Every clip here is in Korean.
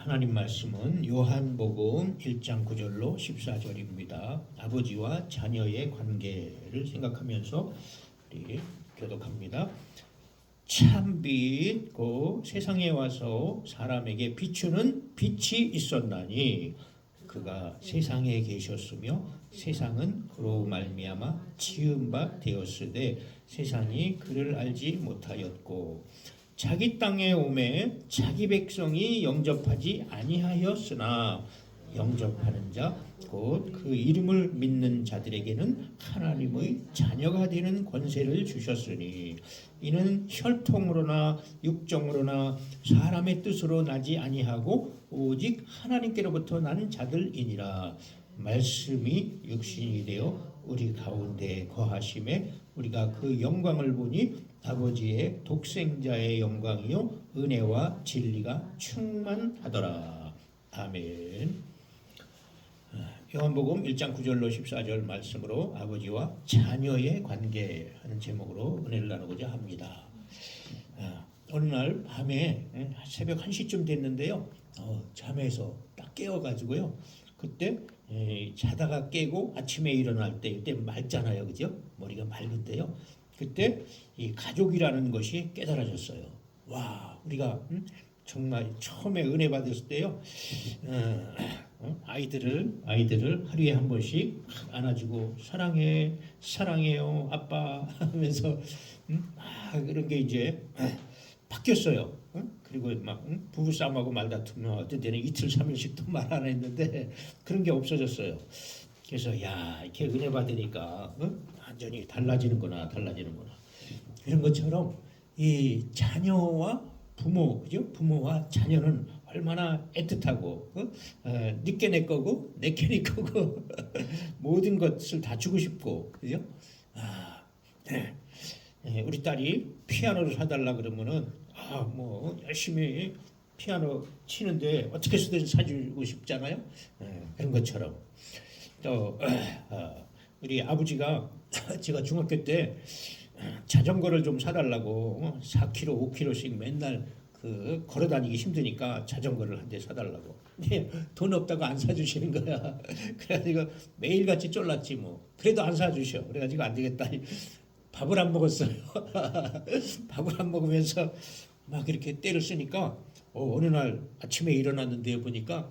하나님 말씀은 요한복음 1장 9절로 14절입니다. 아버지와 자녀의 관계를 생각하면서 우리 교독합니다. 참빛 곧 세상에 와서 사람에게 비추는 빛이 있었나니 그가 세상에 계셨으며 세상은 그로 말미암아 지은 바 되었으되 세상이 그를 알지 못하였고 자기 땅에 오매 자기 백성이 영접하지 아니하였으나 영접하는 자 곧 그 이름을 믿는 자들에게는 하나님의 자녀가 되는 권세를 주셨으니 이는 혈통으로나 육정으로나 사람의 뜻으로 나지 아니하고 오직 하나님께로부터 난 자들이니라. 말씀이 육신이 되어 우리 가운데 거하심에 우리가 그 영광을 보니 아버지의 독생자의 영광이요 은혜와 진리가 충만하더라. 아멘. 요한복음 1장 9절로 14절 말씀으로 아버지와 자녀의 관계 하는 제목으로 은혜를 나누고자 합니다. 어느 날 밤에 새벽 1시쯤 됐는데요. 잠에서 딱 깨어가지고요. 그때 자다가 깨고 아침에 일어날 때 이때 맑잖아요, 그죠? 머리가 맑은데요. 그때 이 가족이라는 것이 깨달아졌어요. 와, 우리가 정말 처음에 은혜 받았을 때요. 아이들을 하루에 한 번씩 안아주고 사랑해요 아빠 하면서 그런 게 이제 바뀌었어요. 그리고 막 부부싸움하고 말다투면 어떤 때는 이틀 3일씩도 말 안 했는데 그런 게 없어졌어요. 그래서 야, 이렇게 은혜 받으니까 완전히 달라지는구나. 이런 것처럼 이 자녀와 부모, 그죠? 부모와 자녀는 얼마나 애틋하고 니께 내 거고 내게 네 거고 모든 것을 다 주고 싶고, 그죠? 우리 딸이 피아노를 사달라 그러면은 뭐 열심히 피아노 치는데 어떻게 해서든 사주고 싶잖아요. 그런 것처럼 또 우리 아버지가 제가 중학교 때 자전거를 좀 사달라고 4km, 5km씩 맨날 걸어 다니기 힘드니까 자전거를 한 대 사달라고. 돈 없다고 안 사주시는 거야. 그래가지고 매일같이 쫄랐지 뭐. 그래도 안 사주셔. 그래가지고 안 되겠다. 밥을 안 먹었어요. 밥을 안 먹으면서 막 이렇게 때를 쓰니까 어느 날 아침에 일어났는데 보니까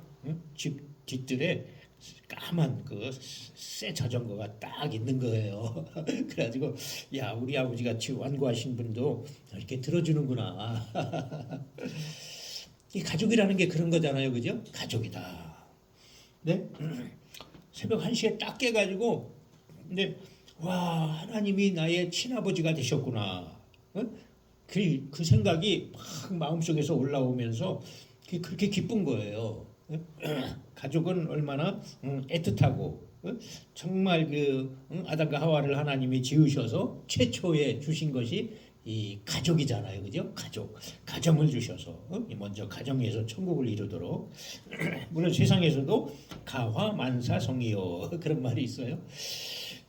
집 뒷뜰에 까만 새 자전거가 딱 있는 거예요. 그래가지고 야, 우리 아버지 같이 완고하신 분도 이렇게 들어주는구나. 이 가족이라는 게 그런 거잖아요, 그죠? 가족이다. 네? 새벽 1시에 딱 깨가지고 근데 와, 하나님이 나의 친아버지가 되셨구나. 그 생각이 막 마음속에서 올라오면서 그렇게 기쁜 거예요. 가족은 얼마나 애틋하고 정말 아담과 하와를 하나님이 지으셔서 최초에 주신 것이 이 가족이잖아요, 그죠? 가정을 주셔서 먼저 가정에서 천국을 이루도록 물론 세상에서도 가화만사성이요 그런 말이 있어요.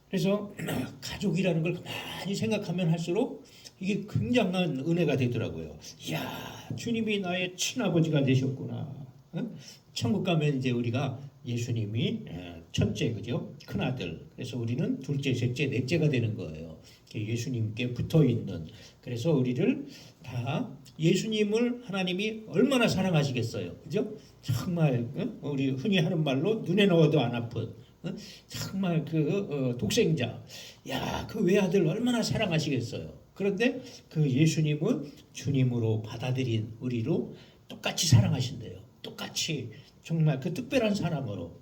그래서 가족이라는 걸 많이 생각하면 할수록 이게 굉장한 은혜가 되더라고요. 이야, 주님이 나의 친아버지가 되셨구나. 천국 가면 이제 우리가 예수님이 첫째, 그죠? 큰아들. 그래서 우리는 둘째, 셋째, 넷째가 되는 거예요. 예수님께 붙어 있는. 그래서 우리를 다 예수님을 하나님이 얼마나 사랑하시겠어요. 그죠? 정말 우리 흔히 하는 말로 눈에 넣어도 안 아픈 정말 독생자. 야, 그 외아들 얼마나 사랑하시겠어요. 그런데 그 예수님은 주님으로 받아들인 우리로 똑같이 사랑하신대요. 똑같이 정말 그 특별한 사랑으로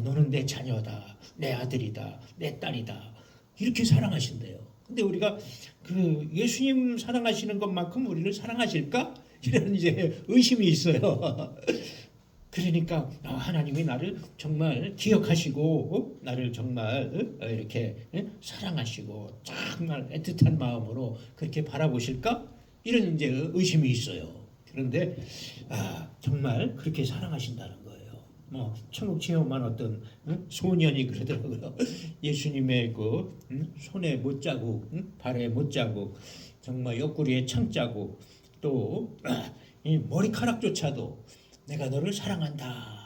너는 내 자녀다, 내 아들이다, 내 딸이다 이렇게 사랑하신대요. 근데 우리가 그 예수님 사랑하시는 것만큼 우리를 사랑하실까? 이런 이제 의심이 있어요. 그러니까 하나님이 나를 정말 기억하시고 나를 정말 이렇게 사랑하시고 정말 애틋한 마음으로 그렇게 바라보실까? 이런 이제 의심이 있어요. 그런데 정말 그렇게 사랑하신다는 거예요. 뭐 천국 체험한 어떤 소년이 그러더라고요. 예수님의 손에 못자국, 발에 못자국, 정말 옆구리에 창자국, 또 이 머리카락조차도 내가 너를 사랑한다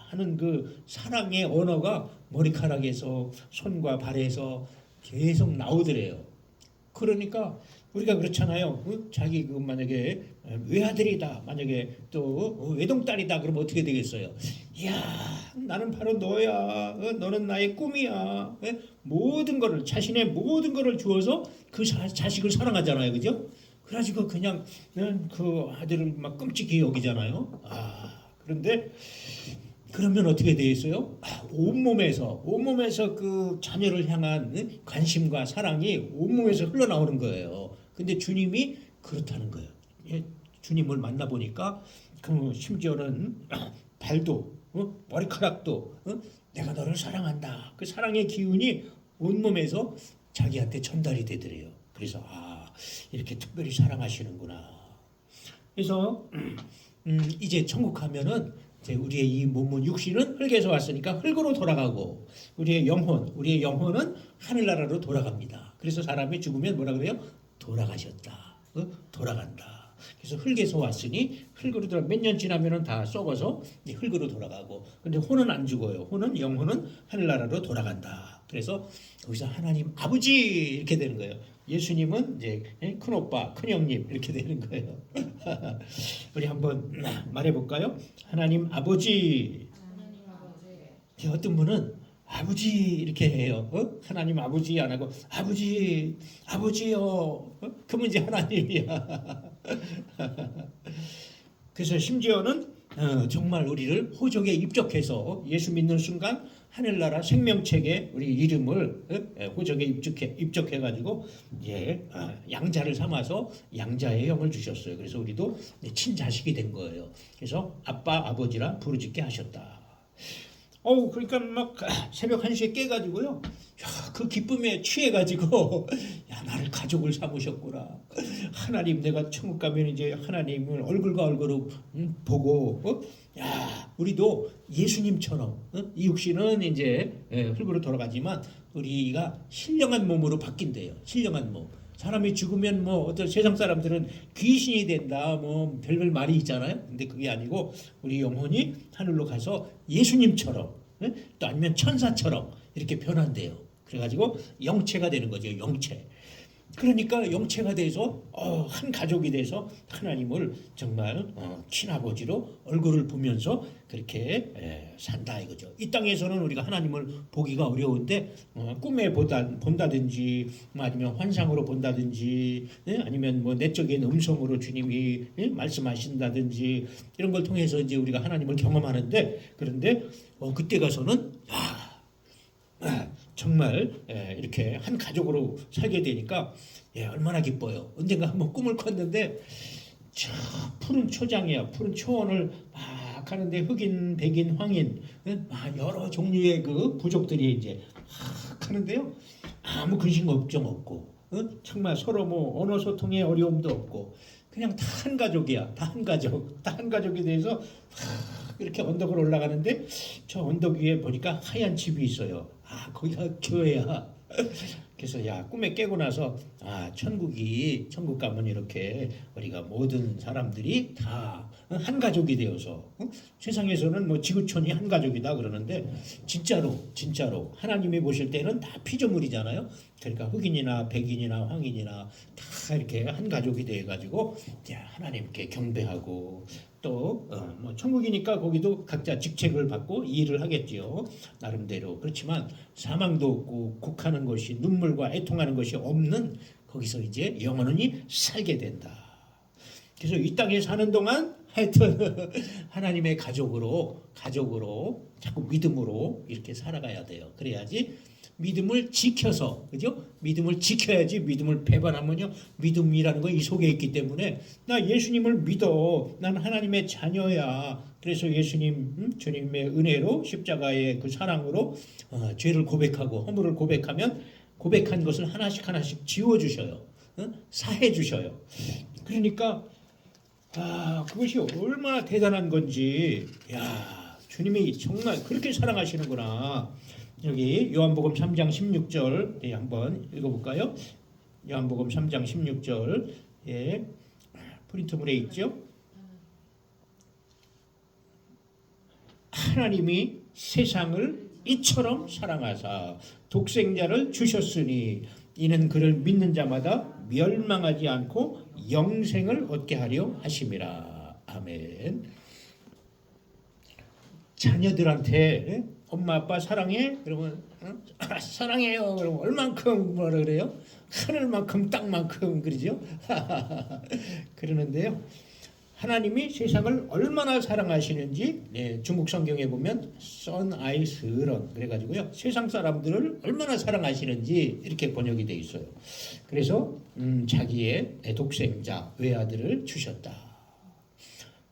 하는 그 사랑의 언어가 머리카락에서 손과 발에서 계속 나오더래요. 그러니까 우리가 그렇잖아요. 자기 그 만약에 외아들이다, 만약에 또 외동딸이다, 그러면 어떻게 되겠어요? 이야, 나는 바로 너야. 너는 나의 꿈이야. 모든 거를, 자신의 모든 거를 주어서 그 자식을 사랑하잖아요, 그죠? 그래가지고 그냥 그 아들을 막 끔찍히 여기잖아요. 그런데 그러면 어떻게 되겠어요? 온몸에서 그 자녀를 향한 관심과 사랑이 온몸에서 흘러나오는 거예요. 근데 주님이 그렇다는 거예요. 주님을 만나보니까 그 심지어는 발도 머리카락도 내가 너를 사랑한다. 그 사랑의 기운이 온몸에서 자기한테 전달이 되더래요. 그래서 이렇게 특별히 사랑하시는구나. 그래서 이제 천국 가면은 우리의 이 몸은 육신은 흙에서 왔으니까 흙으로 돌아가고 우리의 영혼은 하늘나라로 돌아갑니다. 그래서 사람이 죽으면 뭐라 그래요? 돌아가셨다. 돌아간다. 그래서 흙에서 왔으니 흙으로 돌아 몇 년 지나면은 다 썩어서 흙으로 돌아가고 근데 혼은 안 죽어요. 영혼은 하늘나라로 돌아간다. 그래서 여기서 하나님 아버지 이렇게 되는 거예요. 예수님은 이제 큰 오빠, 큰 형님 이렇게 되는 거예요. 우리 한번 말해볼까요? 하나님 아버지. 어떤 분은 아버지 이렇게 해요. 하나님 아버지 안 하고 아버지, 아버지요. 그러면 이제 하나님이야. 그래서 심지어는 정말 우리를 호적에 입적해서 예수 믿는 순간 하늘나라 생명책에 우리 이름을 호적에 입적해가지고 양자를 삼아서 양자의 형을 주셨어요. 그래서 우리도 친자식이 된 거예요. 그래서 아빠 아버지라 부르짖게 하셨다. 그러니까 막 새벽 1시에 깨가지고요. 그 기쁨에 취해가지고 나를 가족을 삼으셨구나. 하나님 내가 천국 가면 이제 하나님을 얼굴과 얼굴로 보고 우리도 예수님처럼 이 육신은 이제 흙으로 돌아가지만 우리가 신령한 몸으로 바뀐대요. 신령한 몸. 사람이 죽으면 어떤 세상 사람들은 귀신이 된다 별별 말이 있잖아요. 근데 그게 아니고 우리 영혼이 하늘로 가서 예수님처럼 또 아니면 천사처럼 이렇게 변한대요. 그래가지고 영체가 되는 거죠. 영체. 그러니까 영체가 돼서 한 가족이 돼서 하나님을 정말 친아버지로 얼굴을 보면서 그렇게 산다 이거죠. 이 땅에서는 우리가 하나님을 보기가 어려운데 꿈에 본다든지 아니면 환상으로 본다든지 아니면 내적인 음성으로 주님이 말씀하신다든지 이런 걸 통해서 이제 우리가 하나님을 경험하는데 그런데 그때 가서는 정말 이렇게 한 가족으로 살게 되니까 얼마나 기뻐요. 언젠가 한번 꿈을 꿨는데 푸른 초장이야. 푸른 초원을 막 하는데 흑인, 백인, 황인 여러 종류의 그 부족들이 이제 하는데요. 아무 근심 걱정 없고 정말 서로 언어 소통에 어려움도 없고 그냥 다 한 가족이야. 다 한 가족. 다 한 가족이 돼서 이렇게 언덕을 올라가는데 저 언덕 위에 보니까 하얀 집이 있어요. 거기가 교회야. 그래서 꿈에 깨고 나서 천국 가면 이렇게 우리가 모든 사람들이 다 한 가족이 되어서 세상에서는 지구촌이 한 가족이다 그러는데 진짜로 하나님이 보실 때는 다 피조물이잖아요. 그러니까 흑인이나 백인이나 황인이나 다 이렇게 한 가족이 되어 가지고 하나님께 경배하고 또 천국이니까 거기도 각자 직책을 받고 일을 하겠지요. 나름대로. 그렇지만 사망도 없고 곡하는 것이 눈물과 애통하는 것이 없는 거기서 이제 영원히 살게 된다. 그래서 이 땅에 사는 동안 하여튼 하나님의 가족으로 자꾸 믿음으로 이렇게 살아가야 돼요. 그래야지 믿음을 지켜서 그죠? 믿음을 지켜야지 믿음을 배반하면요 믿음이라는 건 이 속에 있기 때문에 나 예수님을 믿어. 난 하나님의 자녀야. 그래서 예수님 주님의 은혜로 십자가의 그 사랑으로 죄를 고백하고 허물을 고백하면 고백한 것을 하나씩 지워주셔요. 사해주셔요. 그러니까 그것이 얼마나 대단한 건지 주님이 정말 그렇게 사랑하시는구나. 여기 요한복음 3장 16절 한번 읽어볼까요? 요한복음 3장 16절 프린트물에 있죠? 하나님이 세상을 이처럼 사랑하사 독생자를 주셨으니 이는 그를 믿는 자마다 멸망하지 않고 영생을 얻게 하려 하심이라. 아멘. 자녀들한테 엄마 아빠 사랑해? 그러면 사랑해요. 그러면 얼만큼 뭐라 그래요? 하늘만큼 땅만큼 그러죠? 그러는데요. 하나님이 세상을 얼마나 사랑하시는지 중국 성경에 보면 선 아이스런 그래가지고요. 세상 사람들을 얼마나 사랑하시는지 이렇게 번역이 돼 있어요. 그래서 자기의 독생자 외아들을 주셨다.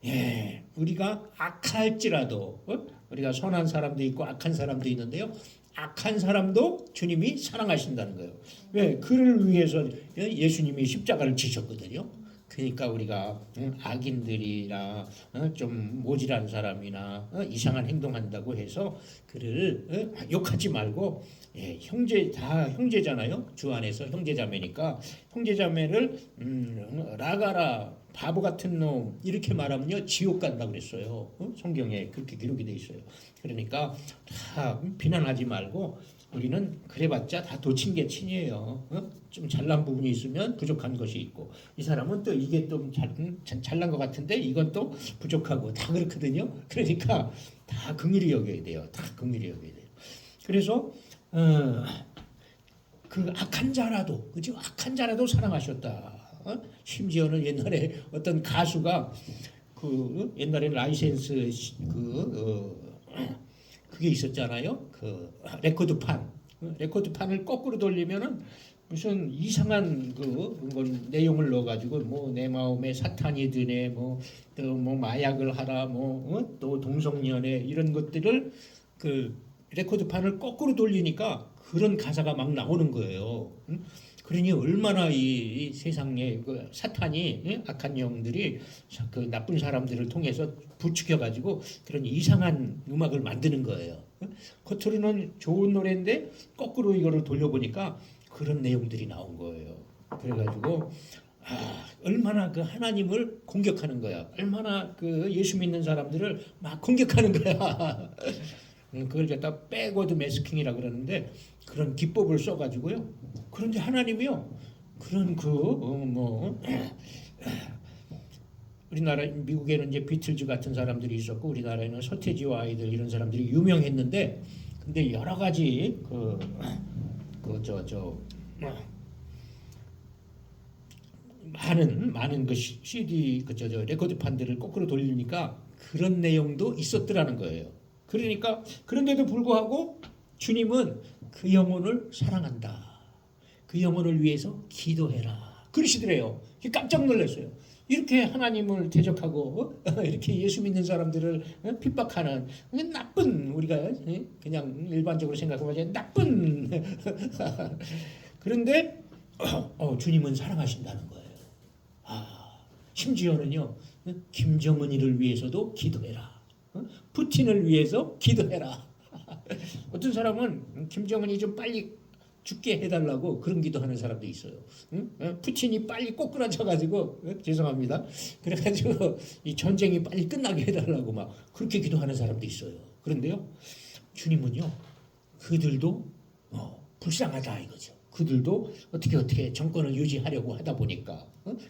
예, 우리가 악할지라도 우리가 선한 사람도 있고 악한 사람도 있는데요. 악한 사람도 주님이 사랑하신다는 거예요. 왜? 그를 위해서 예수님이 십자가를 지셨거든요. 그러니까 우리가 악인들이나 좀 모질한 사람이나 이상한 행동한다고 해서 그를 욕하지 말고 형제 다 형제잖아요. 주 안에서 형제자매니까 형제자매를 라가라 바보 같은 놈 이렇게 말하면요 지옥 간다 그랬어요. 성경에 그렇게 기록이 돼 있어요. 그러니까 다 비난하지 말고 우리는 그래봤자 다 도친개친이에요. 좀 잘난 부분이 있으면 부족한 것이 있고 이 사람은 또 이게 좀 잘난 것 같은데 이건 또 부족하고 다 그렇거든요. 그러니까 다 긍휼히 여겨야 돼요. 다 긍휼히 여겨야 돼요. 그래서 그 악한 자라도 그죠? 악한 자라도 사랑하셨다. 심지어는 옛날에 어떤 가수가 그 옛날에 라이센스 그게 있었잖아요. 그 레코드판을 거꾸로 돌리면은 무슨 이상한 그건 내용을 넣어가지고 뭐 내 마음에 사탄이 드네 뭐 또 뭐 마약을 하라 뭐 또 동성연애 이런 것들을 그 레코드판을 거꾸로 돌리니까 그런 가사가 막 나오는 거예요. 그러니 얼마나 이 세상에 그 사탄이 악한 영들이 그 나쁜 사람들을 통해서 부추겨 가지고 그런 이상한 음악을 만드는 거예요. 겉으로는 좋은 노래인데 거꾸로 이거를 돌려보니까 그런 내용들이 나온 거예요. 그래가지고 얼마나 그 하나님을 공격하는 거야. 얼마나 그 예수 믿는 사람들을 막 공격하는 거야. 그걸 갖다 백워드 매스킹이라 그러는데 그런 기법을 써가지고요. 그런데 하나님이요. 그런 우리나라 미국에는 이제 비틀즈 같은 사람들이 있었고 우리나라에는 서태지와 아이들 이런 사람들이 유명했는데 근데 여러 가지 많은 그 CD 레코드판들을 거꾸로 돌리니까 그런 내용도 있었더라는 거예요. 그러니까 그런데도 불구하고 주님은 그 영혼을 사랑한다. 그 영혼을 위해서 기도해라. 그러시더래요. 깜짝 놀랐어요. 이렇게 하나님을 대적하고 이렇게 예수 믿는 사람들을 핍박하는 나쁜 우리가 그냥 일반적으로 생각하면 나쁜 그런데 주님은 사랑하신다는 거예요. 심지어는요 김정은이를 위해서도 기도해라. 푸틴을 위해서 기도해라. 어떤 사람은 김정은이 좀 빨리 죽게 해달라고 그런 기도하는 사람도 있어요. 푸틴이 빨리 꼬꾸라져가지고 죄송합니다. 그래가지고 이 전쟁이 빨리 끝나게 해달라고 막 그렇게 기도하는 사람도 있어요. 그런데요, 주님은요, 그들도 불쌍하다 이거죠. 그들도 어떻게 정권을 유지하려고 하다 보니까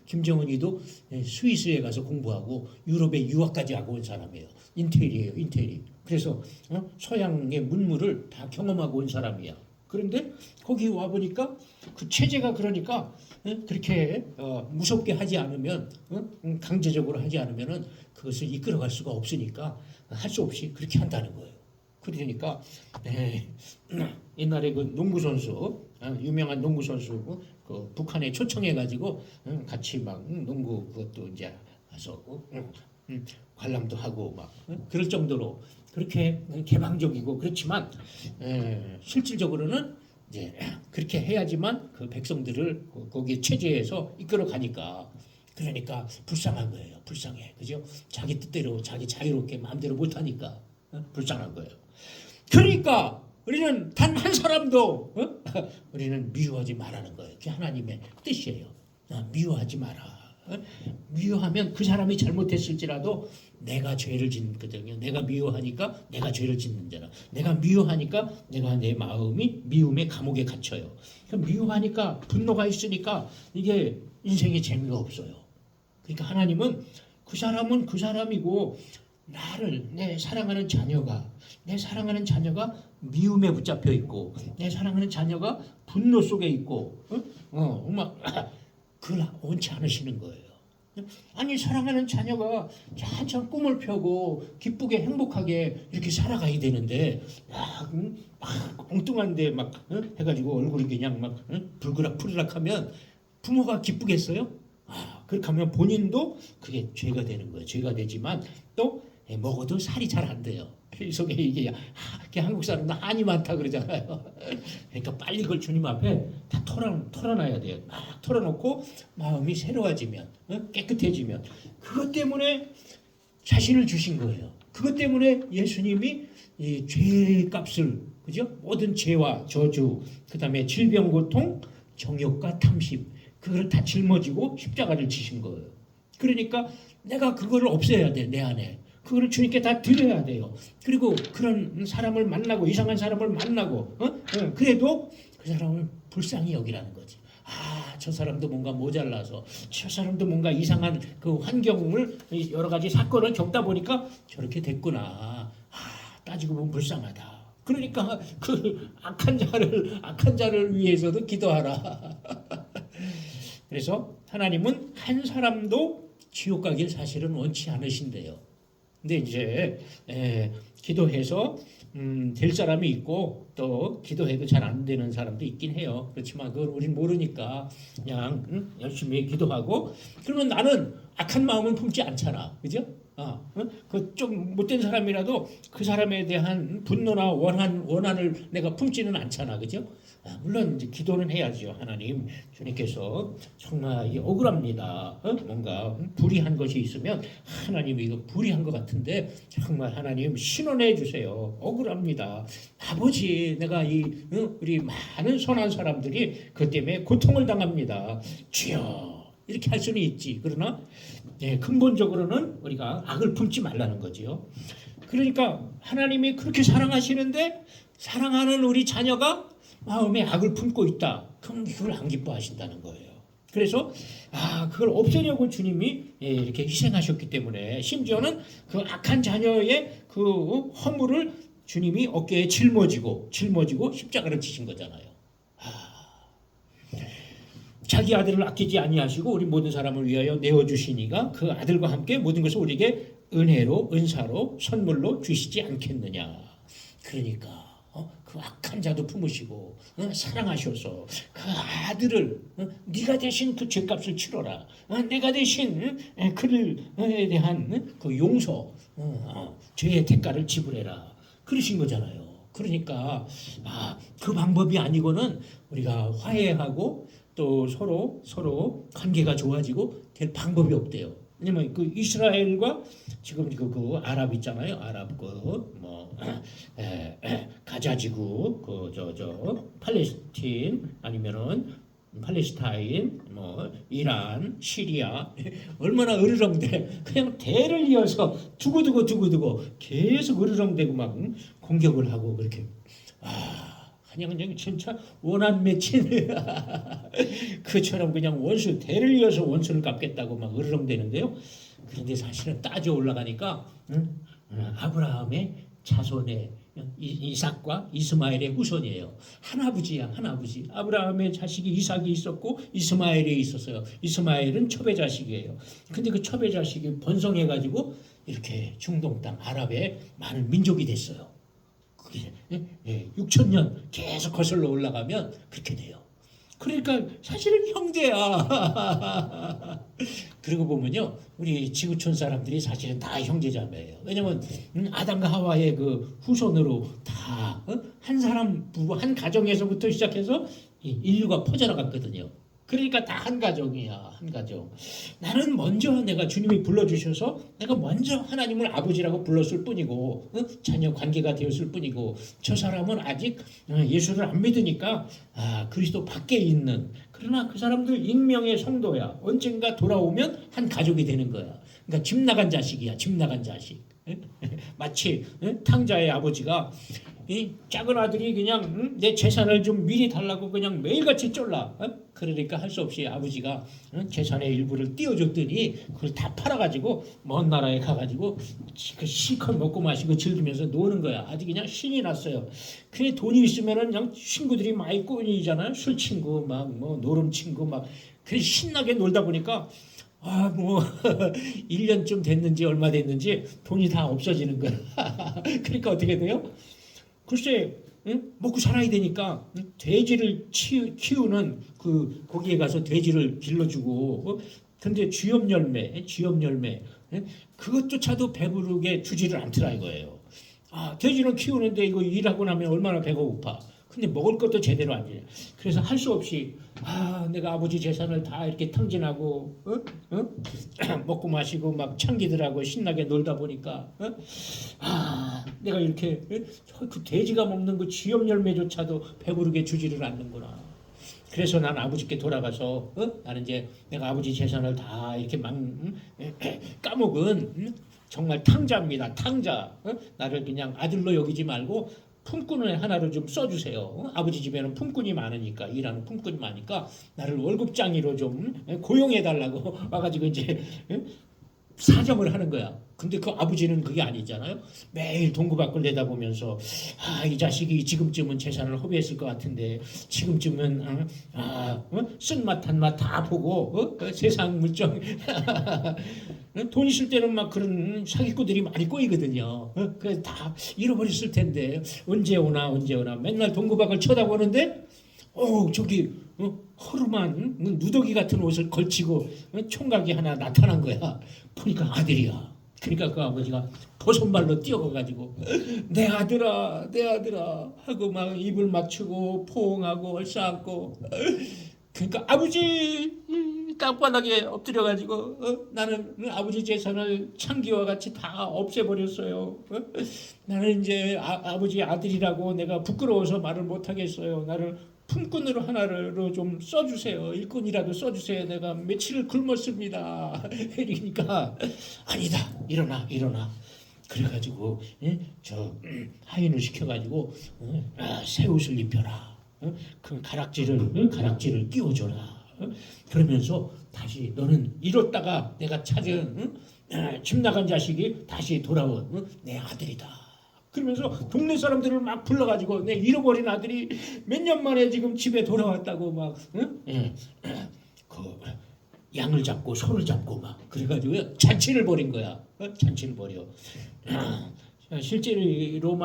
김정은이도 스위스에 가서 공부하고 유럽에 유학까지 하고 온 사람이에요. 인텔이에요, 인텔이. 그래서 서양의 문물을 다 경험하고 온 사람이야. 그런데 거기 와 보니까 그 체제가 그러니까 그렇게 무섭게 하지 않으면 강제적으로 하지 않으면은 그것을 이끌어갈 수가 없으니까 할 수 없이 그렇게 한다는 거예요. 그러니까 옛날에 그 농구 선수 유명한 농구 선수 그 북한에 초청해 가지고 같이 막 농구 그것도 이제 가서 관람도 하고 막 그럴 정도로 그렇게 개방적이고 그렇지만 실질적으로는 이제 그렇게 해야지만 그 백성들을 거기에 체제에서 이끌어 가니까 그러니까 불쌍한 거예요. 불쌍해. 그죠? 자기 뜻대로 자기 자유롭게 마음대로 못 하니까 불쌍한 거예요. 그러니까 우리는 단 한 사람도 우리는 미워하지 말라는 거예요. 그게 하나님의 뜻이에요. 미워하지 마라. 미워하면 그 사람이 잘못했을지라도 내가 죄를 짓거든요. 내가 미워하니까 내가 죄를 짓는 자라. 내가 미워하니까 내가 내 마음이 미움의 감옥에 갇혀요. 미워하니까 분노가 있으니까 이게 인생에 재미가 없어요. 그러니까 하나님은 그 사람은 그 사람이고 나를 내 사랑하는 자녀가 미움에 붙잡혀 있고 내 사랑하는 자녀가 분노 속에 있고 막 그걸 원치 않으시는 거예요. 아니 사랑하는 자녀가 한참 꿈을 펴고 기쁘게 행복하게 이렇게 살아가야 되는데 막 엉뚱한데 막 해가지고 얼굴이 그냥 막 불그락불그락하면 부모가 기쁘겠어요? 그렇게 하면 본인도 그게 죄가 되는 거예요. 죄가 되지만 또 먹어도 살이 잘 안 돼요. 속에 이게 한국 사람도 한이 많다 그러잖아요. 그러니까 빨리 그걸 주님 앞에 다 털어놔야 돼요. 막 털어놓고 마음이 새로워지면 깨끗해지면 그것 때문에 자신을 주신 거예요. 그것 때문에 예수님이 이 죄의 값을 그죠? 모든 죄와 저주 그다음에 질병 고통 정욕과 탐심 그걸 다 짊어지고 십자가를 지신 거예요. 그러니까 내가 그거를 없애야 돼, 내 안에. 그거를 주님께 다 드려야 돼요. 그리고 그런 사람을 만나고 이상한 사람을 만나고 그래도 그 사람을 불쌍히 여기라는 거지. 저 사람도 뭔가 모자라서 저 사람도 뭔가 이상한 그 환경을 여러 가지 사건을 겪다 보니까 저렇게 됐구나. 따지고 보면 불쌍하다. 그러니까 그 악한 자를 위해서도 기도하라. 그래서 하나님은 한 사람도 지옥 가길 사실은 원치 않으신대요. 근데 이제 기도해서 될 사람이 있고 또 기도해도 잘 안 되는 사람도 있긴 해요. 그렇지만 그걸 우린 모르니까 그냥 열심히 기도하고 그러면 나는 악한 마음은 품지 않잖아, 그죠? 그 좀 못된 사람이라도 그 사람에 대한 분노나 원한을 내가 품지는 않잖아, 그죠? 물론 이제 기도는 해야죠. 하나님, 주님께서 정말 억울합니다. 뭔가 불의한 것이 있으면 하나님 이거 불의한 것 같은데 정말 하나님 신원해 주세요. 억울합니다. 아버지, 내가 우리 많은 선한 사람들이 그 때문에 고통을 당합니다. 주여, 이렇게 할 수는 있지. 그러나 근본적으로는 우리가 악을 품지 말라는 거지요. 그러니까 하나님이 그렇게 사랑하시는데 사랑하는 우리 자녀가 마음에 악을 품고 있다. 그럼 그걸 안 기뻐하신다는 거예요. 그래서 그걸 없애려고 주님이 이렇게 희생하셨기 때문에 심지어는 그 악한 자녀의 그 허물을 주님이 어깨에 짊어지고 십자가를 지신 거잖아요. 자기 아들을 아끼지 아니하시고 우리 모든 사람을 위하여 내어주시니가 그 아들과 함께 모든 것을 우리에게 은혜로 은사로 선물로 주시지 않겠느냐. 그러니까 그 악한 자도 품으시고 사랑하셔서 그 아들을 네가 대신 그 죄값을 치러라. 내가 대신 그에 대한 그 용서 죄의 대가를 지불해라. 그러신 거잖아요. 그러니까 그 방법이 아니고는 우리가 화해하고 또 서로 관계가 좋아지고 될 방법이 없대요. 왜냐면 그 이스라엘과 지금 그 아랍 있잖아요. 아랍 가자지구 팔레스틴 아니면은 팔레스타인 이란 시리아 얼마나 으르렁대. 그냥 대를 이어서 두고두고 계속 으르렁대고 막 공격을 하고 그렇게 그냥 진짜 원한 맺힌 그처럼 그냥 대를 이어서 원수를 갚겠다고 막 으르렁대는데요. 그런데 사실은 따져 올라가니까 아브라함의 자손의 이삭과 이스마엘의 후손이에요. 한아버지야, 한아버지. 아브라함의 자식이 이삭이 있었고 이스마엘이 있었어요. 이스마엘은 첩의 자식이에요. 근데 그 첩의 자식이 번성해가지고 이렇게 중동 땅 아랍의 많은 민족이 됐어요. 6,000년 계속 거슬러 올라가면 그렇게 돼요. 그러니까 사실은 형제야. 그리고 보면요, 우리 지구촌 사람들이 사실은 다 형제자매예요. 왜냐면 아담과 하와의 그 후손으로 다 한 사람 부부 한 가정에서부터 시작해서 인류가 퍼져나갔거든요. 그러니까 다 한 가정이야, 한 가정. 나는 먼저 내가 주님이 불러주셔서 내가 먼저 하나님을 아버지라고 불렀을 뿐이고 자녀 관계가 되었을 뿐이고 저 사람은 아직 예수를 안 믿으니까 그리스도 밖에 있는 그러나 그 사람들 익명의 성도야. 언젠가 돌아오면 한 가족이 되는 거야. 그러니까 집 나간 자식이야. 집 나간 자식. 마치 탕자의 아버지가 이 작은 아들이 그냥 내 재산을 좀 미리 달라고 그냥 매일같이 쫄라. 그러니까 할 수 없이 아버지가 재산의 일부를 띄워줬더니 그걸 다 팔아가지고 먼 나라에 가가지고 그 실컷 먹고 마시고 즐기면서 노는 거야. 아주 그냥 신이 났어요. 그게 돈이 있으면은 그냥 친구들이 많이 꼬이잖아요. 술 친구 막 뭐 노름 친구 막 그래 신나게 놀다 보니까 뭐 1년쯤 됐는지 얼마 됐는지 돈이 다 없어지는 거야. 그러니까 어떻게 돼요? 글쎄 먹고 살아야 되니까 돼지를 키우는 그 거기에 가서 돼지를 길러주고 근데 쥐염 열매 그것조차도 배부르게 주지를 않더라 이거예요. 돼지는 키우는데 이거 일하고 나면 얼마나 배가 고파. 근데 먹을 것도 제대로 안 돼. 그래서 할 수 없이 내가 아버지 재산을 다 이렇게 탕진하고 먹고 마시고 막 창기들하고 신나게 놀다 보니까 내가 이렇게 그 돼지가 먹는 그 쥐염 열매조차도 배부르게 주지를 않는구나. 그래서 난 아버지께 돌아가서 나는 이제 내가 아버지 재산을 다 이렇게 막 까먹은 정말 탕자입니다. 탕자. 나를 그냥 아들로 여기지 말고 품꾼을 하나로 좀 써주세요. 아버지 집에는 품꾼이 많으니까 일하는 품꾼이 많으니까 나를 월급장이로 좀 고용해달라고 와가지고 이제 사정을 하는 거야. 근데 그 아버지는 그게 아니잖아요. 매일 동구박을 내다보면서 이 자식이 지금쯤은 재산을 허비했을 것 같은데 지금쯤은 쓴맛 한맛 다 보고 세상 물정 돈 있을 때는 막 그런 사기꾼들이 많이 꼬이거든요. 그래서 다 잃어버렸을 텐데 언제 오나 맨날 동구박을 쳐다보는데 저기 허름한 누더기 같은 옷을 걸치고 총각이 하나 나타난 거야. 보니까 아들이야. 그러니까 그 아버지가 버선발로 뛰어가가지고 내 아들아 하고 막 입을 맞추고 포옹하고 얼싸안고 그러니까 아버지 땅바닥에 엎드려가지고 나는 아버지 재산을 창기와 같이 다 없애버렸어요. 나는 이제 아버지 아들이라고 내가 부끄러워서 말을 못하겠어요. 나를 품꾼으로 하나로 좀 써주세요. 일꾼이라도 써주세요. 내가 며칠을 굶었습니다. 그러니까 아니다. 일어나. 그래가지고 저 하인을 시켜가지고 새 옷을 입혀라. 그 가락지를 끼워줘라. 그러면서 다시 너는 잃었다가 내가 찾은 집 나간 자식이 다시 돌아온 내 아들이다. 그러면서 동네 사람들을 막 불러가지고 내 잃어버린 아들이 몇 년 만에 지금 집에 돌아왔다고 막 그 양을 잡고 소를 잡고 막 그래가지고 잔치를 벌인 거야. 잔치를 벌여. 실제로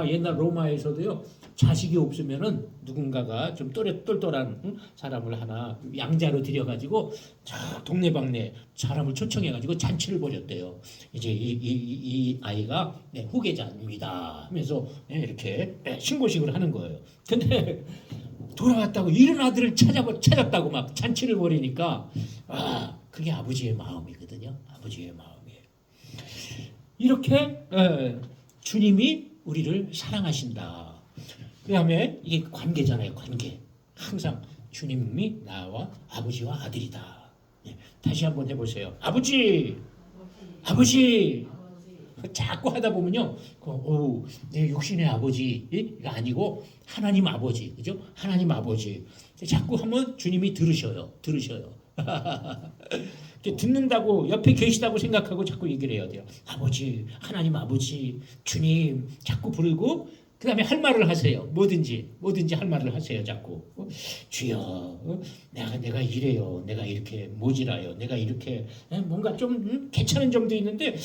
옛날 로마에서도요 자식이 없으면은 누군가가 좀 똘똘한 사람을 하나 양자로 들여가지고 저 동네방네 사람을 초청해가지고 잔치를 벌였대요. 이제 이 아이가 후계자입니다 하면서 이렇게 신고식을 하는 거예요. 근데 돌아왔다고 이런 아들을 찾았다고 막 잔치를 벌이니까 그게 아버지의 마음이거든요. 아버지의 마음이에요. 이렇게 주님이 우리를 사랑하신다. 그 다음에 이게 관계잖아요. 관계. 항상 주님이 나와 아버지와 아들이다. 다시 한번 해보세요. 아버지. 자꾸 하다 보면요. 내 육신의 아버지가 아니고 하나님 아버지. 그죠? 하나님 아버지. 자꾸 하면 주님이 들으셔요. 듣는다고 옆에 계시다고 생각하고 자꾸 얘기를 해야 돼요. 아버지, 하나님 아버지, 주님 자꾸 부르고 그 다음에 할 말을 하세요. 뭐든지 할 말을 하세요. 자꾸 주여 내가 이래요. 내가 이렇게 모질아요. 내가 이렇게 뭔가 좀 괜찮은 점도 있는데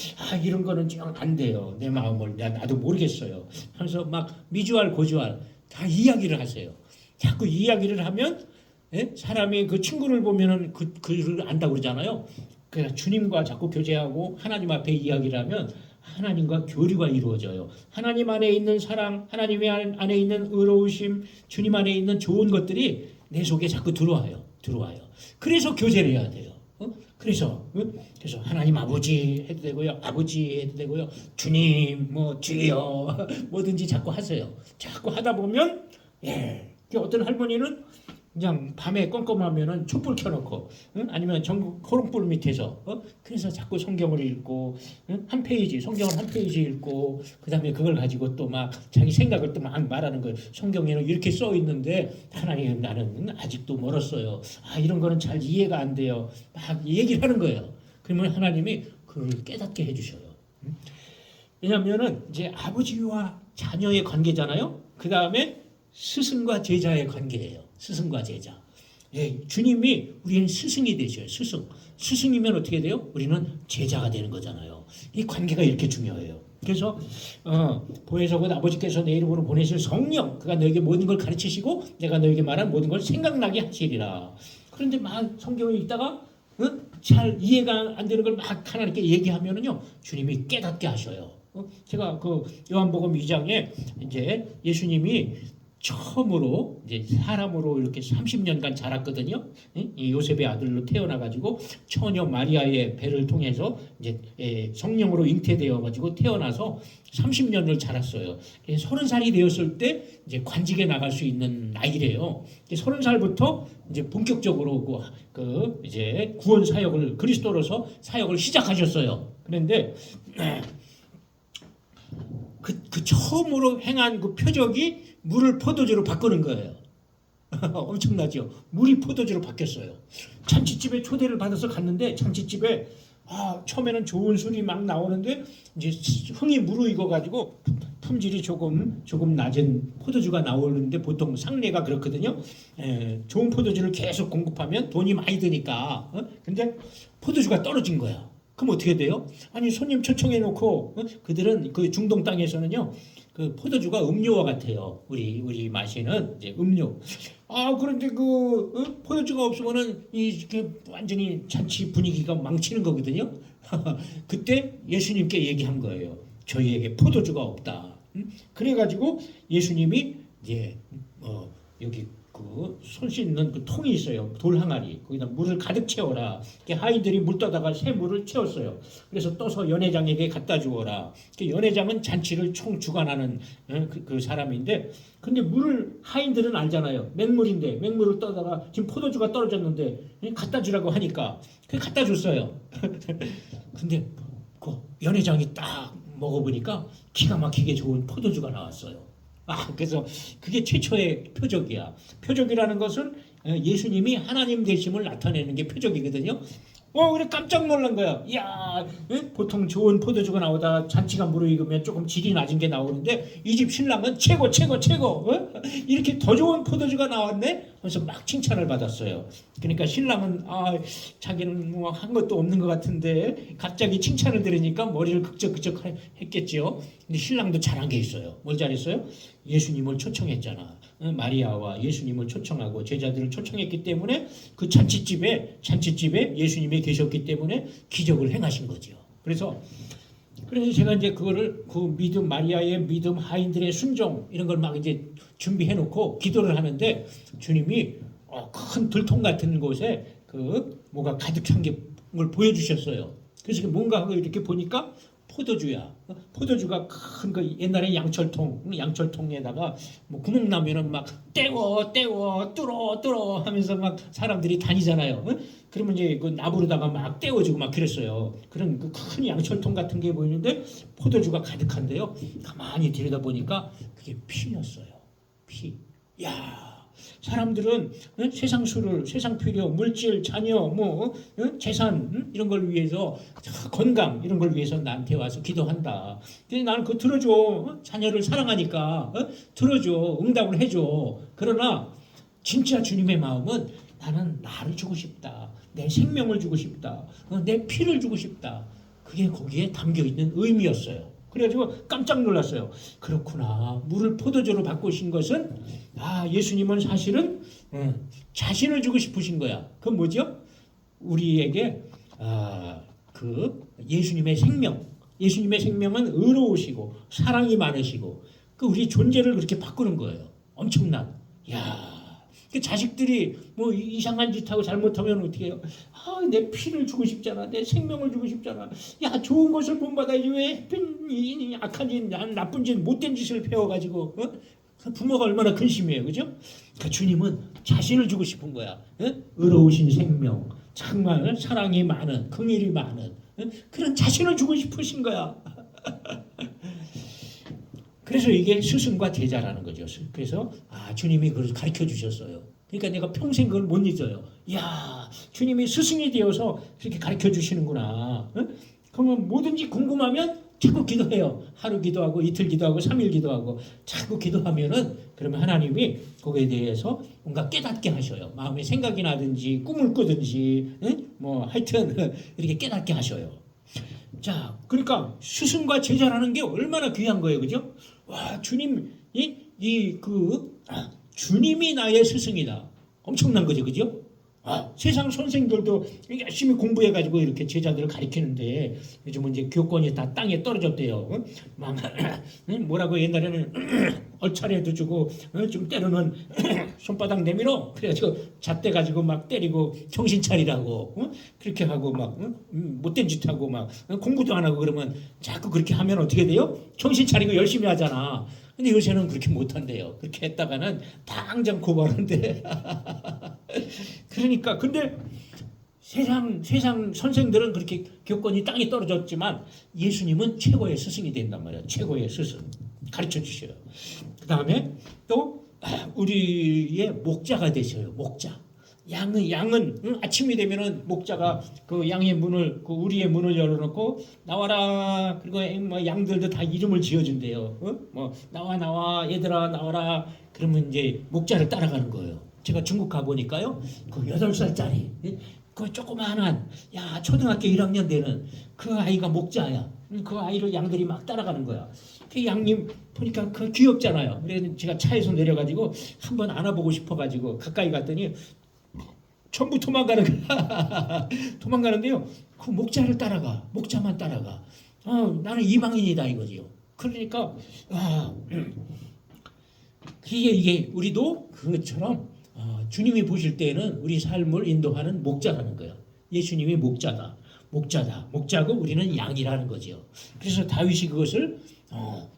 이런 거는 좀 안 돼요. 내 마음을 나도 모르겠어요. 하면서 막 미주알 고주알 다 이야기를 하세요. 자꾸 이야기를 하면 사람이 그 친구를 보면은 그를 안다고 그러잖아요. 그러니까 주님과 자꾸 교제하고 하나님 앞에 이야기를 하면 하나님과 교류가 이루어져요. 하나님 안에 있는 사랑, 하나님 안에 있는 의로우심, 주님 안에 있는 좋은 것들이 내 속에 자꾸 들어와요. 그래서 교제를 해야 돼요. 그래서 하나님 아버지 해도 되고요, 아버지 해도 되고요, 주님 뭐 주여 뭐든지 자꾸 하세요. 자꾸 하다 보면 어떤 할머니는 그냥 밤에 껌껌하면은 촛불 켜놓고 아니면 전국 호롱불 밑에서 그래서 자꾸 성경을 읽고 한 페이지 성경을 한 페이지 읽고 그 다음에 그걸 가지고 또 막 자기 생각을 또 막 말하는 거예요. 성경에는 이렇게 써 있는데 하나님 나는 아직도 멀었어요. 이런 거는 잘 이해가 안 돼요. 막 얘기를 하는 거예요. 그러면 하나님이 그걸 깨닫게 해주셔요. 왜냐하면은 이제 아버지와 자녀의 관계잖아요. 그 다음에 스승과 제자의 관계예요. 스승과 제자. 주님이 우리는 스승이 되셔요. 스승이면 어떻게 돼요? 우리는 제자가 되는 거잖아요. 이 관계가 이렇게 중요해요. 그래서 보혜사 곧 아버지께서 내 이름으로 보내실 성령, 그가 너에게 모든 걸 가르치시고 내가 너에게 말한 모든 걸 생각나게 하시리라. 그런데 막 성경을 읽다가 잘 이해가 안 되는 걸 막 하나님께 얘기하면은요, 주님이 깨닫게 하셔요. 제가 그 요한복음 2장에 이제 예수님이 처음으로 이제 사람으로 이렇게 30년간 자랐거든요. 이 요셉의 아들로 태어나가지고 처녀 마리아의 배를 통해서 이제 성령으로 잉태되어가지고 태어나서 30년을 자랐어요. 30살이 되었을 때 이제 관직에 나갈 수 있는 나이래요. 30살부터 이제 본격적으로 그 이제 구원 사역을 그리스도로서 사역을 시작하셨어요. 그런데 그 처음으로 행한 그 표적이 물을 포도주로 바꾸는 거예요. 엄청나죠? 물이 포도주로 바뀌었어요. 잔치집에 초대를 받아서 갔는데 잔치집에 처음에는 좋은 술이 막 나오는데 이제 흥이 무르익어가지고 품질이 조금 낮은 포도주가 나오는데 보통 상례가 그렇거든요. 좋은 포도주를 계속 공급하면 돈이 많이 드니까. 근데 포도주가 떨어진 거야. 그럼 어떻게 돼요? 아니 손님 초청해 놓고 그들은 그 중동 땅에서는요 그 포도주가 음료와 같아요. 우리 마시는 이제 음료. 그런데 그 포도주가 없으면은 이게 완전히 잔치 분위기가 망치는 거거든요. 그때 예수님께 얘기한 거예요. 저희에게 포도주가 없다. 그래가지고 예수님이 이제 여기 그 손 씻는 그 통이 있어요. 돌 항아리. 거기다 물을 가득 채워라. 하인들이 물 떠다가 새 물을 채웠어요. 그래서 떠서 연회장에게 갖다 주어라. 연회장은 잔치를 총 주관하는 그 사람인데, 근데 물을 하인들은 알잖아요. 맹물인데 맹물을 떠다가 지금 포도주가 떨어졌는데 갖다 주라고 하니까 그 갖다 줬어요. 근데 그 연회장이 딱 먹어보니까 기가 막히게 좋은 포도주가 나왔어요. 그래서 그게 최초의 표적이야. 표적이라는 것은 예수님이 하나님 되심을 나타내는 게 표적이거든요. 그래 깜짝 놀란 거야. 이야, 보통 좋은 포도주가 나오다 잔치가 무르익으면 조금 질이 낮은 게 나오는데 이 집 신랑은 최고. 이렇게 더 좋은 포도주가 나왔네? 하면서 막 칭찬을 받았어요. 그러니까 신랑은 자기는 뭐 한 것도 없는 것 같은데 갑자기 칭찬을 들으니까 머리를 극적극적 했겠지요. 근데 신랑도 잘한 게 있어요. 뭘 잘했어요? 예수님을 초청했잖아. 마리아와 예수님을 초청하고 제자들을 초청했기 때문에 그 잔치집에 예수님이 계셨기 때문에 기적을 행하신 거죠. 그래서 제가 이제 그거를 그 믿음, 마리아의 믿음, 하인들의 순종 이런 걸 막 이제 준비해 놓고 기도를 하는데 주님이 큰 들통 같은 곳에 그 뭐가 가득 찬 걸 보여주셨어요. 그래서 뭔가 하고 이렇게 보니까 포도주야. 포도주가 큰 거 옛날에 양철통에다가 뭐 구멍 나면은 막 떼워 뚫어 하면서 막 사람들이 다니잖아요. 그러면 이제 그 나무로다가 막 떼워주고 막 그랬어요. 그런 그 큰 양철통 같은 게 보이는데 포도주가 가득한데요. 가만히 들여다 보니까 그게 피였어요. 피. 야. 사람들은 세상 수를, 세상 필요, 물질, 자녀, 재산 이런 걸 위해서 건강 이런 걸 위해서 나한테 와서 기도한다. 근데 나는 그거 들어줘. 자녀를 사랑하니까 들어줘. 응답을 해줘. 그러나 진짜 주님의 마음은 나는 나를 주고 싶다. 내 생명을 주고 싶다. 내 피를 주고 싶다. 그게 거기에 담겨 있는 의미였어요. 그래가지고 깜짝 놀랐어요. 그렇구나. 물을 포도주로 바꾸신 것은 예수님은 사실은 자신을 주고 싶으신 거야. 그건 뭐죠? 우리에게 그 예수님의 생명은 의로우시고 사랑이 많으시고 그 우리 존재를 그렇게 바꾸는 거예요. 엄청난. 야, 그 자식들이 뭐 이상한 짓 하고 잘못하면 어떻게 해요? 아, 내 피를 주고 싶잖아. 내 생명을 주고 싶잖아. 야, 좋은 것을 본받아야지. 왜 이 악한 짓, 나쁜 짓, 못된 짓을 배워가지고 부모가 얼마나 근심해요. 그죠? 그러니까 주님은 자신을 주고 싶은 거야. 의로우신 생명, 정말 사랑이 많은, 긍휼이 많은 그런 자신을 주고 싶으신 거야. 그래서 이게 스승과 제자라는 거죠. 그래서 주님이 그걸 가르쳐 주셨어요. 그러니까 내가 평생 그걸 못 잊어요. 야, 주님이 스승이 되어서 그렇게 가르쳐 주시는구나. 그러면 뭐든지 궁금하면 자꾸 기도해요. 하루 기도하고 이틀 기도하고 3일 기도하고 자꾸 기도하면은 그러면 하나님이 거기에 대해서 뭔가 깨닫게 하셔요. 마음에 생각이 나든지 꿈을 꾸든지 뭐 하여튼 이렇게 깨닫게 하셔요. 자, 그러니까 스승과 제자라는 게 얼마나 귀한 거예요, 그죠? 와, 주님이 나의 스승이다. 엄청난 거죠, 그죠? 세상 선생들도 열심히 공부해가지고 이렇게 제자들을 가르치는데 요즘은 이제 교권이 다 땅에 떨어졌대요. 뭐라고 옛날에는 얼차례도 주고 좀 때로는 손바닥 내밀어 그래가지고 잣대 가지고 막 때리고 정신 차리라고 그렇게 하고 막 못된 짓 하고 막 공부도 안 하고 그러면 자꾸 그렇게 하면 어떻게 돼요? 정신 차리고 열심히 하잖아. 근데 요새는 그렇게 못한대요. 그렇게 했다가는 당장 고발한대. 그러니까 근데 세상 선생들은 그렇게 교권이 땅에 떨어졌지만 예수님은 최고의 스승이 된단 말이에요. 최고의 스승 가르쳐 주셔요. 그 다음에 또 우리의 목자가 되셔요. 목자. 양은 아침이 되면은 목자가 그 양의 문을 우리의 문을 열어놓고 나와라. 그리고 뭐 양들도 다 이름을 지어준대요. 뭐 나와 얘들아 나와라. 그러면 이제 목자를 따라가는 거예요. 제가 중국 가 보니까요, 그 8살짜리 그 조그마한 초등학교 1학년 되는 그 아이가 목자야. 그 아이를 양들이 막 따라가는 거야. 그 양님 보니까 그 귀엽잖아요. 그래서 제가 차에서 내려가지고 한번 안아보고 싶어가지고 가까이 갔더니 전부 도망가는 거야. 도망가는데요. 그 목자를 따라가. 목자만 따라가. 나는 이방인이다 이거지요. 그러니까 이게 우리도 그것처럼 주님이 보실 때에는 우리 삶을 인도하는 목자라는 거예요. 예수님이 목자다. 목자고 우리는 양이라는 거죠. 그래서 다윗이 그것을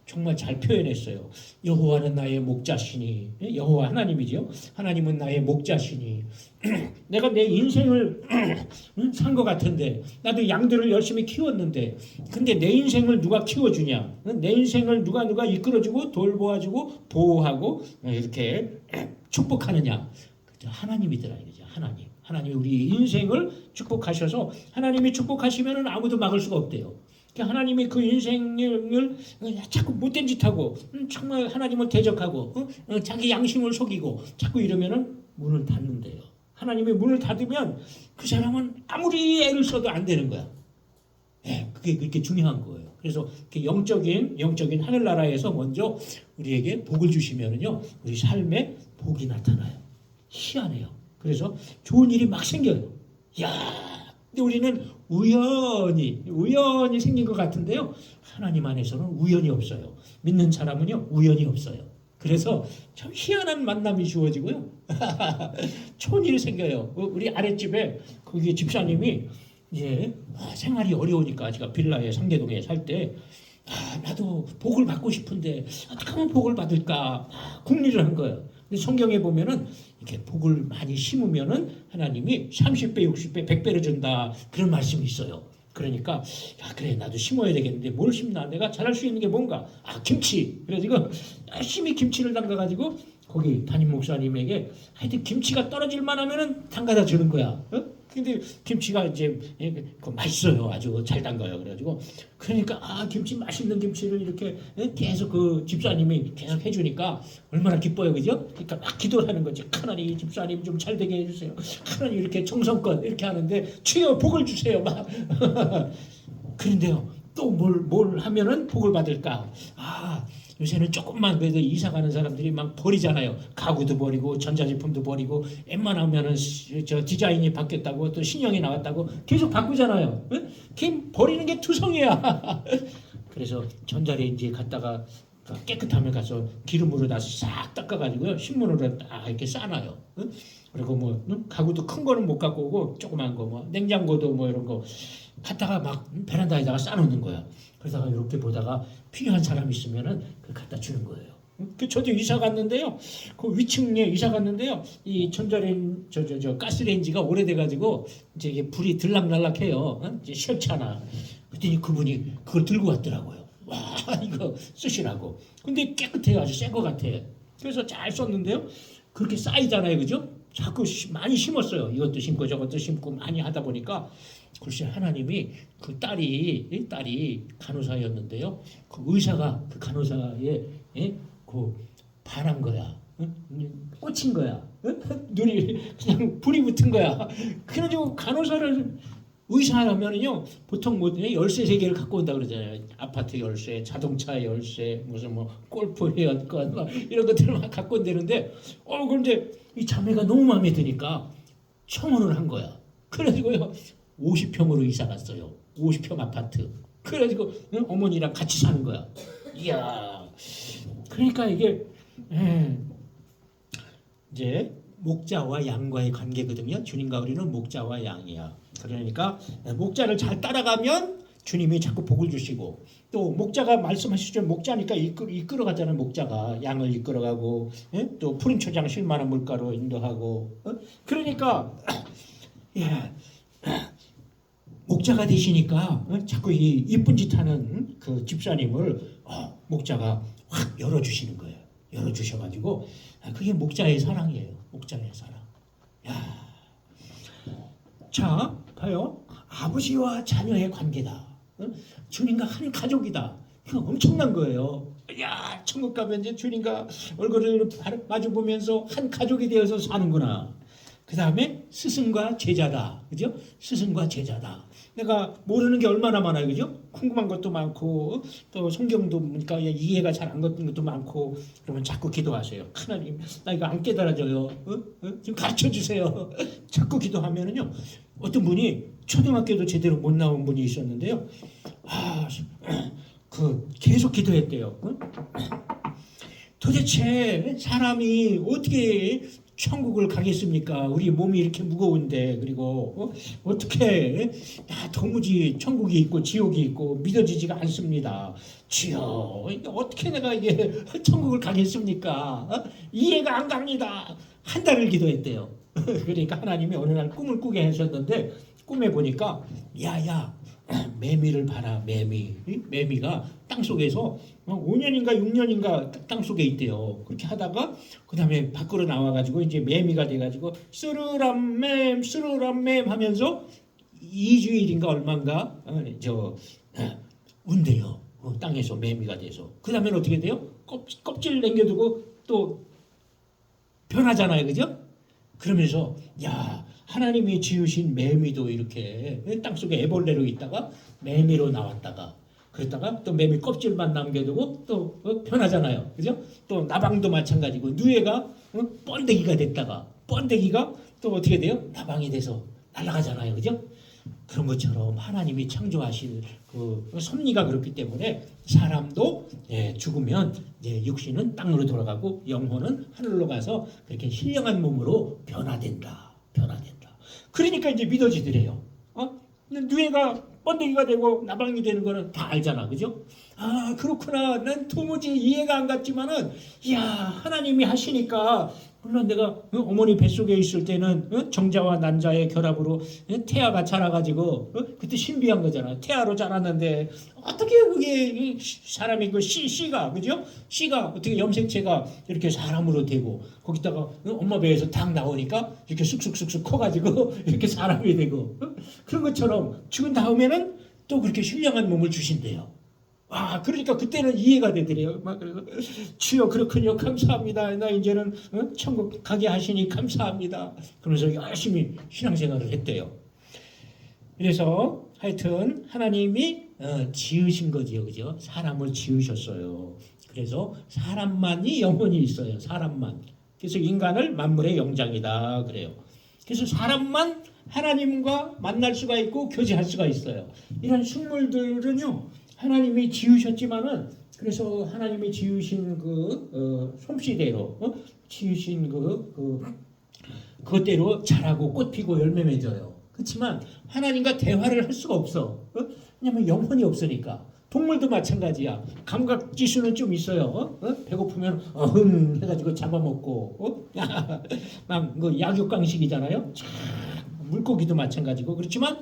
정말 잘 표현했어요. 여호와는 나의 목자시니. 여호와 하나님이죠. 하나님은 나의 목자시니. 내가 내 인생을 산 것 같은데 나도 양들을 열심히 키웠는데 근데 내 인생을 누가 키워주냐. 내 인생을 누가 이끌어주고 돌보아주고 보호하고 이렇게 축복하느냐. 하나님이더라 이거죠. 하나님이 우리 인생을 축복하셔서 하나님이 축복하시면 아무도 막을 수가 없대요. 하나님이 그 인생을 자꾸 못된 짓하고 정말 하나님을 대적하고 자기 양심을 속이고 자꾸 이러면은 문을 닫는데요. 하나님이 문을 닫으면 그 사람은 아무리 애를 써도 안 되는 거야. 그게 그렇게 중요한 거예요. 그래서 영적인 하늘나라에서 먼저 우리에게 복을 주시면은요, 우리 삶에 복이 나타나요. 희한해요. 그래서 좋은 일이 막 생겨요. 근데 우리는 우연히 생긴 것 같은데요. 하나님 안에서는 우연이 없어요. 믿는 사람은요, 우연이 없어요. 그래서 참 희한한 만남이 주어지고요. 좋은 일이 생겨요. 우리 아랫집에 거기 집사님이 이제 생활이 어려우니까 제가 빌라에 상계동에 살 때 나도 복을 받고 싶은데 어떻게 하면 복을 받을까 궁리를 한 거예요. 근데 성경에 보면은 이렇게 복을 많이 심으면은 하나님이 30배, 60배, 100배를 준다 그런 말씀이 있어요. 그러니까 그래 나도 심어야 되겠는데 뭘 심나 내가 잘할 수 있는 게 뭔가 김치. 그래가지고 열심히 김치를 담가가지고 거기 담임 목사님에게 하여튼 김치가 떨어질만 하면은 담가다 주는 거야. 근데 김치가 이제 맛있어요. 아주 잘 담가요. 그래가지고 그러니까 김치 맛있는 김치를 이렇게 계속 그 집사님이 계속 해주니까 얼마나 기뻐요, 그죠? 그러니까 막 기도를 하는 거지. 하나님 집사님 좀 잘 되게 해주세요. 하나님 이렇게 정성껏 이렇게 하는데 주여 복을 주세요. 막 그런데요. 또 뭘 하면은 복을 받을까? 요새는 조금만 그래도 이사 가는 사람들이 막 버리잖아요. 가구도 버리고 전자제품도 버리고 웬만하면은 저 디자인이 바뀌었다고 또 신형이 나왔다고 계속 바꾸잖아요. 버리는 게 투성이야. 그래서 전자레인지에 갖다가 깨끗함을 가서 기름으로 다 싹 닦아가지고요 신문으로 딱 이렇게 싸놔요. 그리고 뭐 가구도 큰 거는 못 갖고 오고 조그만 거 뭐 냉장고도 뭐 이런 거 갖다가 막 베란다에다가 싸놓는 거야. 그러다가 이렇게 보다가 필요한 사람 있으면은 그 갖다 주는 거예요. 저도 이사 갔는데요. 그 위층에 이사 갔는데요. 이 전자레인지, 가스레인지가 오래돼가지고 이제 이게 불이 들락날락해요. 이제 시원찮아. 그랬더니 그분이 그걸 들고 왔더라고요. 와 이거 쓰시라고. 근데 깨끗해요. 아주 새 거 같아. 그래서 잘 썼는데요. 그렇게 쌓이잖아요, 그죠? 자꾸 많이 심었어요. 이것도 심고 저것도 심고 많이 하다 보니까 글쎄 하나님이 그 딸이 간호사였는데요. 그 의사가 그 간호사에 그 반한 거야. 꽂힌 거야. 눈이 그냥 불이 붙은 거야. 그래가지고 간호사를 의사라면은요 보통 뭐 열쇠 3개를 갖고 온다 그러잖아요. 아파트 열쇠, 자동차 열쇠, 무슨 뭐 골프 회원권 뭐 이런 것들을 막 갖고 온다는데 그런데 이 자매가 너무 마음에 드니까 청혼을 한 거야. 그래가지고요 50평으로 이사 갔어요. 50평 아파트. 그래가지고 어머니랑 같이 사는 거야. 이야. 그러니까 이게 이제 목자와 양과의 관계거든요. 주님과 우리는 목자와 양이야. 그러니까 목자를 잘 따라가면 주님이 자꾸 복을 주시고 또 목자가 말씀하시죠. 목자니까 이끌어가잖아요. 목자가 양을 이끌어가고 또 푸른 초장 쉴만한 물가로 인도하고 그러니까 목자가 되시니까 자꾸 이 이쁜 짓 하는 그 집사님을 목자가 확 열어주시는 거예요. 열어주셔가지고 그게 목자의 사랑이에요. 목자의 사랑. 야, 자 봐요. 아버지와 자녀의 관계다. 주님과 한 가족이다. 이거 엄청난 거예요. 야, 천국 가면 이제 주님과 얼굴을 마주 보면서 한 가족이 되어서 사는구나. 그 다음에 스승과 제자다. 그죠? 스승과 제자다. 내가 모르는 게 얼마나 많아요. 그죠? 궁금한 것도 많고, 또 성경도 보니까 이해가 잘 안 가는 것도 많고, 그러면 자꾸 기도하세요. 하나님, 나 이거 안 깨달아져요. 좀 가르쳐 주세요. 자꾸 기도하면은요, 어떤 분이 초등학교도 제대로 못 나온 분이 있었는데요. 계속 기도했대요. 도대체 사람이 어떻게 천국을 가겠습니까? 우리 몸이 이렇게 무거운데 그리고 어떻게 도무지 천국이 있고 지옥이 있고 믿어지지가 않습니다. 주여 어떻게 내가 이게 천국을 가겠습니까? 이해가 안 갑니다. 한 달을 기도했대요. 그러니까 하나님이 어느 날 꿈을 꾸게 하셨는데 꿈에 보니까 야야 매미를 봐라. 매미가 땅속에서 5년인가 6년인가 땅속에 있대요. 그렇게 하다가 그 다음에 밖으로 나와가지고 이제 매미가 돼가지고 스르람맴 하면서 2주일인가 얼마인가 운대요. 땅에서 매미가 돼서. 그 다음에는 어떻게 돼요? 껍질 남겨두고 또 변하잖아요. 그죠? 그러면서 야 하나님이 지으신 매미도 이렇게 땅속에 애벌레로 있다가 매미로 나왔다가 그랬다가 또 매미 껍질만 남겨두고 또 변하잖아요. 그죠? 또 나방도 마찬가지고 누에가 번데기가 됐다가 번데기가 또 어떻게 돼요? 나방이 돼서 날아가잖아요. 그죠? 그런 것처럼 하나님이 창조하신 그 섭리가 그렇기 때문에 사람도 죽으면 육신은 땅으로 돌아가고 영혼은 하늘로 가서 그렇게 신령한 몸으로 변화된다. 그러니까 이제 믿어지더래요. 누에가 번데기가 되고 나방이 되는 거는 다 알잖아, 그죠? 그렇구나. 난 도무지 이해가 안 갔지만은, 이야 하나님이 하시니까 물론 내가 어머니 뱃속에 있을 때는 정자와 난자의 결합으로 태아가 자라가지고 그때 신비한 거잖아. 태아로 자랐는데 어떻게 그게 사람이 그 씨가 그죠? 씨가 어떻게 염색체가 이렇게 사람으로 되고 거기다가 엄마 배에서 딱 나오니까 이렇게 쑥쑥쑥쑥 커가지고 이렇게 사람이 되고 그런 것처럼 죽은 다음에는 또 그렇게 신령한 몸을 주신대요. 그러니까 그때는 이해가 되더래요. 막 그래서 주여 그렇군요. 감사합니다. 나 이제는 천국 가게 하시니 감사합니다. 그러면서 열심히 신앙생활을 했대요. 그래서 하여튼 하나님이 지으신 거지요, 그죠? 사람을 지으셨어요. 그래서 사람만이 영혼이 있어요. 사람만. 그래서 인간을 만물의 영장이다 그래요. 그래서 사람만 하나님과 만날 수가 있고 교제할 수가 있어요. 이런 식물들은요. 하나님이 지으셨지만은 그래서 하나님이 지으신 그 솜씨대로 지으신 그것대로 자라고 꽃 피고 열매 맺어요. 그렇지만 하나님과 대화를 할 수가 없어. 왜냐하면 영혼이 없으니까. 동물도 마찬가지야. 감각지수는 좀 있어요. 배고프면 해가지고 잡아먹고 막 약육강식이잖아요. 물고기도 마찬가지고. 그렇지만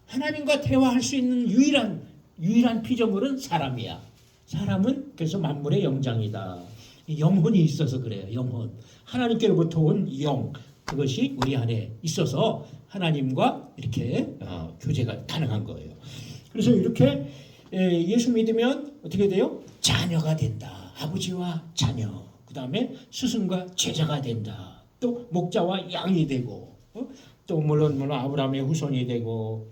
하나님과 대화할 수 있는 유일한 피조물은 사람이야. 사람은 그래서 만물의 영장이다. 영혼이 있어서 그래요. 영혼. 하나님께로부터 온 영. 그것이 우리 안에 있어서 하나님과 이렇게 교제가 가능한 거예요. 그래서 이렇게 예수 믿으면 어떻게 돼요? 자녀가 된다. 아버지와 자녀. 그 다음에 스승과 제자가 된다. 또 목자와 양이 되고 또 물론 아브라함의 후손이 되고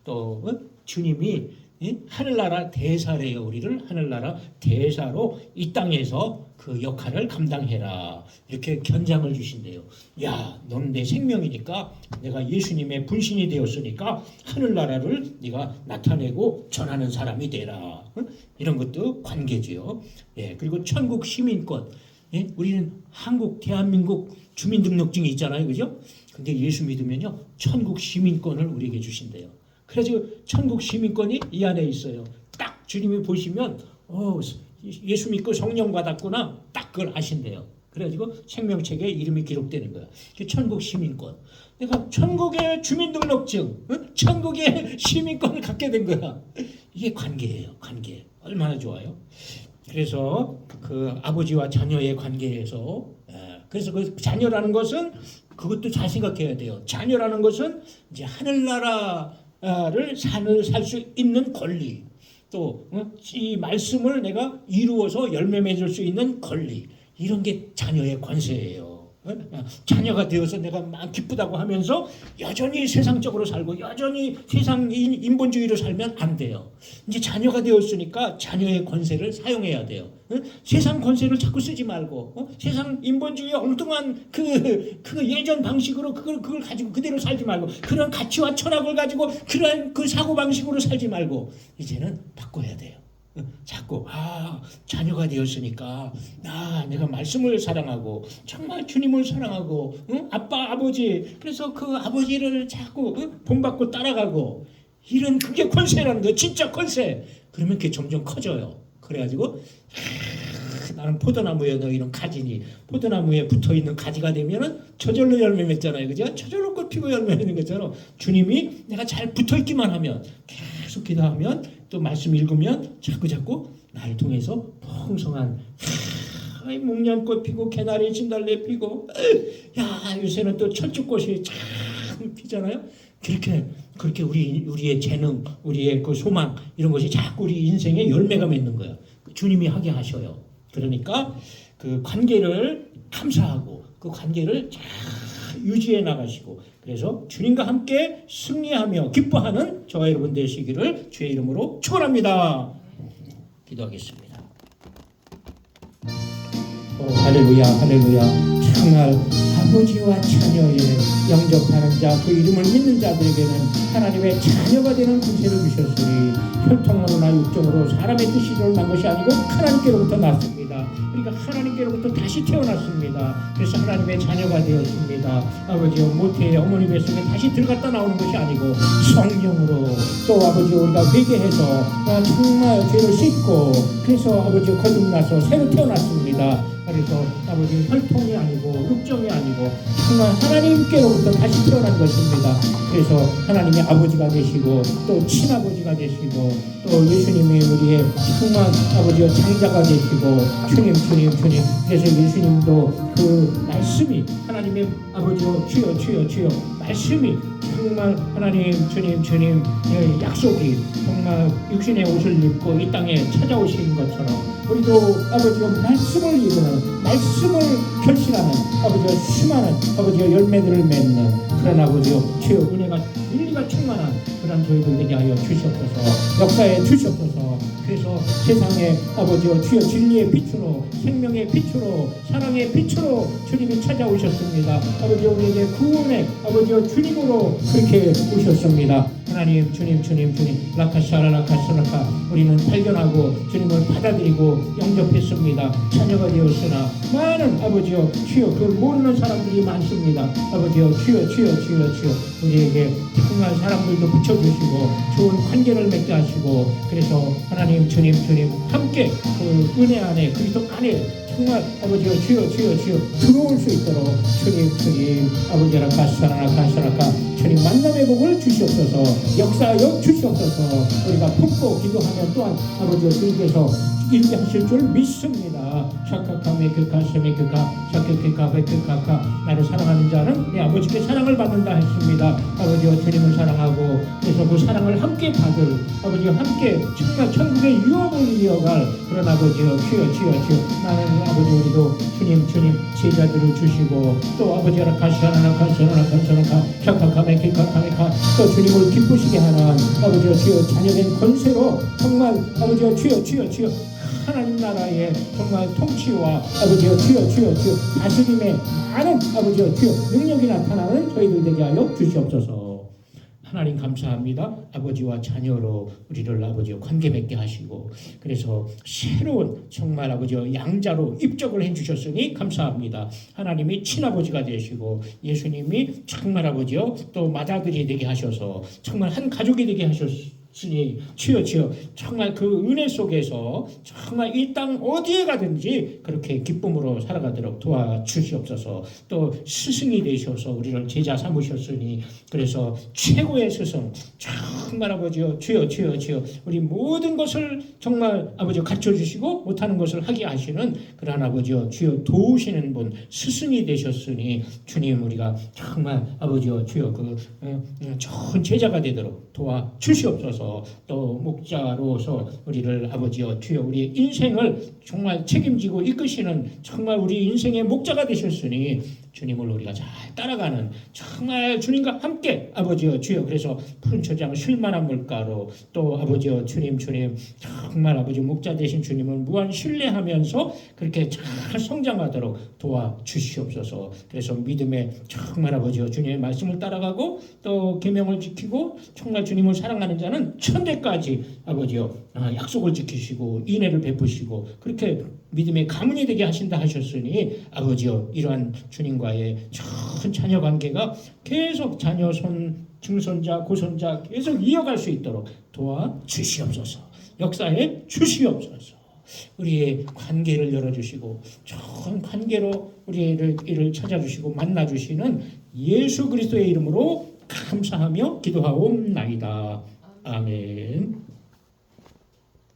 또 주님이 하늘나라 대사래요. 우리를 하늘나라 대사로 이 땅에서 그 역할을 감당해라. 이렇게 견장을 주신대요. 야, 넌 내 생명이니까 내가 예수님의 분신이 되었으니까 하늘나라를 네가 나타내고 전하는 사람이 되라. 이런 것도 관계지요. 예, 그리고 천국 시민권. 예? 우리는 한국, 대한민국 주민등록증이 있잖아요. 그죠? 근데 예수 믿으면요. 천국 시민권을 우리에게 주신대요. 그래서 천국 시민권이 이 안에 있어요. 딱 주님이 보시면 예수 믿고 성령 받았구나. 딱 그걸 아신대요. 그래가지고 생명책에 이름이 기록되는 거야. 천국 시민권. 내가 천국의 주민등록증, 천국의 시민권을 갖게 된 거야. 이게 관계예요. 관계. 얼마나 좋아요. 그래서 그 아버지와 자녀의 관계에서 그래서 그 자녀라는 것은 그것도 잘 생각해야 돼요. 자녀라는 것은 이제 하늘나라를 살 수 있는 권리, 또 이 말씀을 내가 이루어서 열매 맺을 수 있는 권리, 이런 게 자녀의 권세예요. 자녀가 되어서 내가 막 기쁘다고 하면서 여전히 세상적으로 살고 여전히 세상 인본주의로 살면 안 돼요. 이제 자녀가 되었으니까 자녀의 권세를 사용해야 돼요. 세상 권세를 자꾸 쓰지 말고 세상 인본주의 엉뚱한 그 예전 방식으로 그걸 가지고 그대로 살지 말고 그런 가치와 철학을 가지고 그런 그 사고 방식으로 살지 말고 이제는 바꿔야 돼요. 자꾸 자녀가 되었으니까 내가 말씀을 사랑하고 정말 주님을 사랑하고 아빠 아버지 그래서 그 아버지를 자꾸 본받고 따라가고 이런 그게 권세라는 거예요. 진짜 권세. 그러면 그게 점점 커져요. 그래가지고 나는 포도나무에 너 이런 가지니 포도나무에 붙어있는 가지가 되면은 저절로 열매 맺잖아요. 그죠? 저절로 꽃 피고 열매 맺는 것처럼 주님이 내가 잘 붙어있기만 하면 계속 기도하면 또 말씀 읽으면 자꾸 나를 통해서 풍성한 목련꽃 피고 개나리 진달래 피고 요새는 또 철쭉꽃이 참 피잖아요. 그렇게 우리의 재능, 우리의 그 소망 이런 것이 자꾸 우리 인생에 열매가 맺는 거예요. 주님이 하게 하셔요. 그러니까 그 관계를 감사하고 그 관계를 잘 유지해 나가시고 그래서 주님과 함께 승리하며 기뻐하는 저와 여러분 되시기를 주의 이름으로 축원합니다. 기도하겠습니다. 할렐루야 할렐루야. 정말 아버지와 자녀의 영접하는 자 그 이름을 믿는 자들에게는 하나님의 자녀가 되는 권세를 주셨으니 혈통으로나 육정으로 사람의 뜻이로 난 것이 아니고 하나님께로부터 났습니다. 그러니까 하나님께로부터 다시 태어났습니다. 그래서 하나님의 자녀가 되었습니다. 아버지여 모태의 어머니 뱃속에 다시 들어갔다 나오는 것이 아니고 성령으로 또 아버지 우리가 회개해서 정말 죄를 씻고 그래서 아버지 거듭나서 새로 태어났습니다. 그래서 아버지 혈통이 아니고 육정이 아니고 정말 하나님께로부터 다시 태어난 것입니다. 그래서 하나님의 아버지가 되시고 또 친아버지가 되시고 또 예수님이 우리의 정말 아버지와 장자가 되시고 주님 그래서 예수님도 그 말씀이 하나님의 아버지요 주여 말씀이 정말 하나님 주님 약속이 정말 육신의 옷을 입고 이 땅에 찾아오신 것처럼 우리도 아버지가 말씀을 이루는 말씀을 결실하는 아버지가 수많은 아버지가 열매들을 맺는 그런 아버지요 주여 은혜가 진리가 충만한 그런 저희들 되게 하여 주시옵소서. 역사에 주시옵소서. 그래서 세상에 아버지요 주여 진리의 빛으로 생명의 빛으로 사랑의 빛으로 주님이 찾아오셨습니다. 아버지요 우리에게 구원의 아버지요 주님으로 그렇게 오셨습니다. 하나님 주님 라카샤라라카샤라카 우리는 발견하고 주님을 받아들이고 영접했습니다. 자녀가 되었으나 많은 아버지여 주여 그걸 모르는 사람들이 많습니다. 아버지여 주여 우리에게 정말 사람들도 붙여주시고 좋은 관계를 맺게 하시고 그래서 하나님 주님 함께 그 은혜 안에 그리스도 안에 정말 아버지여 주여 들어올 수 있도록 주님 아버지라 가시라카 주님 만남의 복을 주시옵소서. 역사하여 주시옵소서. 우리가 품고 기도하면 또한 아버지여 주님께서 이루게 하실 줄 믿습니다. 샤카카메크카 나를 사랑하는 자는 내 아버지께 사랑을 받는다 했습니다. 아버지여 주님을 사랑하고 그래서 그 사랑을 함께 받을 아버지와 함께 정말 천국의 유업을 이어갈 그런 아버지여 주여 나는 아버지 우리도 주님 제자들을 주시고 또 아버지라 가시라카 샤카카메크카 또 주님을 기쁘시게 하는 아버지여 주여 자녀된 권세로 정말 아버지여 주여 하나님 나라의 정말 통치와 아버지여 주여 다스림의 많은 아버지여 주여 능력이 나타나는 저희들 되게 하여 주시옵소서. 하나님 감사합니다. 아버지와 자녀로 우리를 아버지와 관계 맺게 하시고 그래서 새로운 정말 아버지와 양자로 입적을 해주셨으니 감사합니다. 하나님이 친아버지가 되시고 예수님이 정말 아버지요 또 맏아들이 되게 하셔서 정말 한 가족이 되게 하셨으니 주여 정말 그 은혜 속에서 정말 이 땅 어디에 가든지 그렇게 기쁨으로 살아가도록 도와주시옵소서. 또 스승이 되셔서 우리를 제자 삼으셨으니 그래서 최고의 스승 정말 아버지여 주여 우리 모든 것을 정말 아버지 갖춰주시고 못하는 것을 하게 하시는 그러한 아버지여 주여 도우시는 분 스승이 되셨으니 주님 우리가 정말 아버지여 주여 그 좋은 제자가 되도록 도와주시옵소서. 또 목자로서 우리를 아버지여 주여 우리 인생을 정말 책임지고 이끄시는 정말 우리 인생의 목자가 되셨으니 주님을 우리가 잘 따라가는 정말 주님과 함께 아버지여 주여 그래서 푸른 초장 쉴만한 물가로 또 아버지여 주님 정말 아버지 목자 되신 주님을 무한 신뢰하면서 그렇게 잘 성장하도록 도와주시옵소서. 그래서 믿음에 정말 아버지여 주님의 말씀을 따라가고 또 계명을 지키고 정말 주님을 사랑하는 자는 천대까지 아버지여 약속을 지키시고 인애를 베푸시고 그렇게 믿음의 가문이 되게 하신다 하셨으니 아버지여 이러한 주님과의 좋은 자녀 관계가 계속 자녀 증손자 고손자 계속 이어갈 수 있도록 도와주시옵소서. 역사에 주시옵소서. 우리의 관계를 열어주시고 좋은 관계로 우리를 찾아주시고 만나주시는 예수 그리스도의 이름으로 감사하며 기도하옵나이다. 아멘.